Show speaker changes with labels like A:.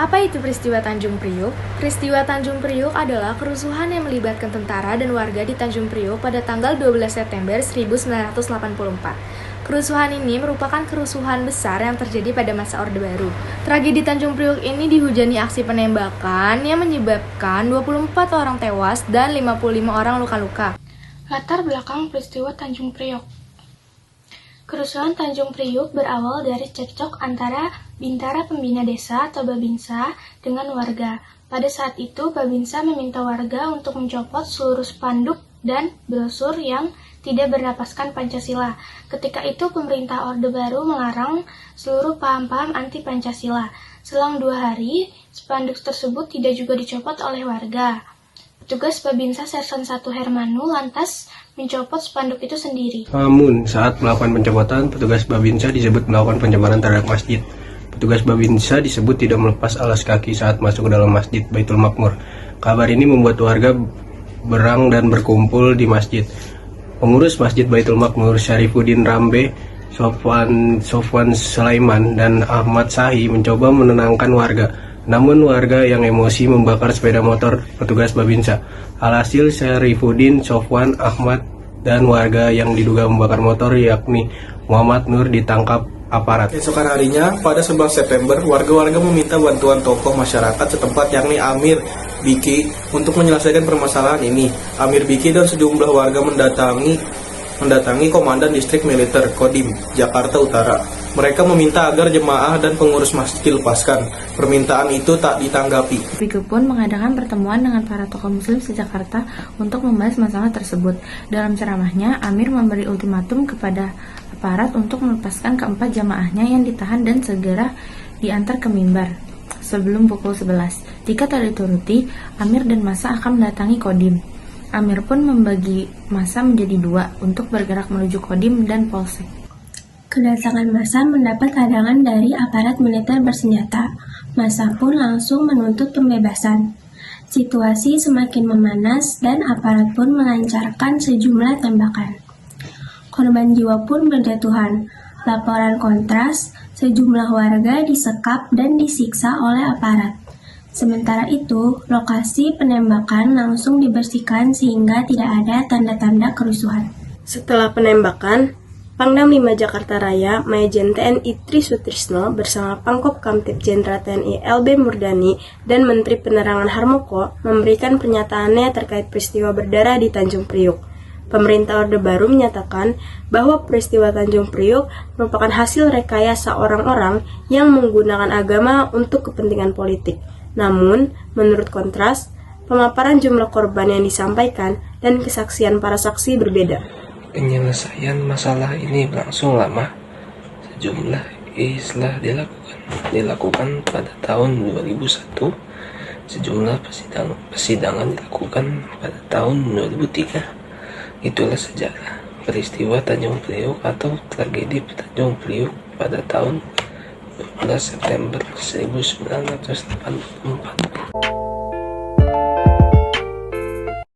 A: Apa itu peristiwa Tanjung Priuk? Peristiwa Tanjung Priuk adalah kerusuhan yang melibatkan tentara dan warga di Tanjung Priuk pada tanggal 12 September 1984. Kerusuhan ini merupakan kerusuhan besar yang terjadi pada masa Orde Baru. Tragedi Tanjung Priuk ini dihujani aksi penembakan yang menyebabkan 24 orang tewas dan 55 orang luka-luka.
B: Latar belakang peristiwa Tanjung Priok. Kerusuhan Tanjung Priuk berawal dari cekcok antara Bintara Pembina Desa atau Babinsa dengan warga. Pada saat itu, Babinsa meminta warga untuk mencopot seluruh spanduk dan brosur yang tidak bernapaskan Pancasila. Ketika itu, pemerintah Orde Baru melarang seluruh paham-paham anti-Pancasila. Selang 2 hari, spanduk tersebut tidak juga dicopot oleh warga. Petugas Babinsa Sersan 1 Hermanu lantas mencopot spanduk itu sendiri.
C: Namun, saat melakukan pencopotan, petugas Babinsa disebut melakukan pencemaran terhadap masjid. Petugas Babinsa disebut tidak melepas alas kaki saat masuk ke dalam masjid Baitul Makmur. Kabar ini membuat warga berang dan berkumpul di masjid. Pengurus Masjid Baitul Makmur, Syarifuddin Rambe, Sofwan Sulaiman, dan Ahmad Sahi mencoba menenangkan warga. Namun warga yang emosi membakar sepeda motor petugas Babinsa. Alhasil Syarifuddin, Sofwan, Ahmad, dan warga yang diduga membakar motor yakni Muhammad Nur ditangkap aparat.
D: Keesokan harinya, pada 11 September, warga-warga meminta bantuan tokoh masyarakat setempat yakni Amir Biki untuk menyelesaikan permasalahan ini. Amir Biki dan sejumlah warga mendatangi Komandan Distrik Militer Kodim, Jakarta Utara. Mereka meminta agar jemaah dan pengurus masjid dilepaskan. Permintaan itu tak ditanggapi.
A: Biku pun mengadakan pertemuan dengan para tokoh muslim se-Jakarta untuk membahas masalah tersebut. Dalam ceramahnya, Amir memberi ultimatum kepada aparat untuk melepaskan keempat jamaahnya yang ditahan dan segera diantar ke mimbar sebelum pukul 11. Jika tak dituruti, Amir dan massa akan mendatangi Kodim. Amir pun membagi massa menjadi 2 untuk bergerak menuju Kodim dan Polsek.
B: Kedatangan massa mendapat hadangan dari aparat militer bersenjata. Massa pun langsung menuntut pembebasan. Situasi semakin memanas dan aparat pun melancarkan sejumlah tembakan. Korban jiwa pun berjatuhan. Laporan kontras, sejumlah warga disekap dan disiksa oleh aparat. Sementara itu, lokasi penembakan langsung dibersihkan sehingga tidak ada tanda-tanda kerusuhan.
E: Setelah penembakan, Pangdam 5 Jakarta Raya, Majen TNI Tri Sutrisno bersama Pangkop Kamtib Jenderal TNI LB Murdani dan Menteri Penerangan Harmoko memberikan pernyataannya terkait peristiwa berdarah di Tanjung Priuk. Pemerintah Orde Baru menyatakan bahwa peristiwa Tanjung Priuk merupakan hasil rekayasa orang-orang yang menggunakan agama untuk kepentingan politik. Namun, menurut Kontras, pemaparan jumlah korban yang disampaikan dan kesaksian para saksi berbeda.
F: Penyelesaian masalah ini berlangsung lama. Sejumlah islah dilakukan pada tahun 2001. Sejumlah persidangan dilakukan pada tahun 2003. Itulah sejarah peristiwa Tanjung Priuk atau tragedi Tanjung Priuk pada tahun 12 September 1984.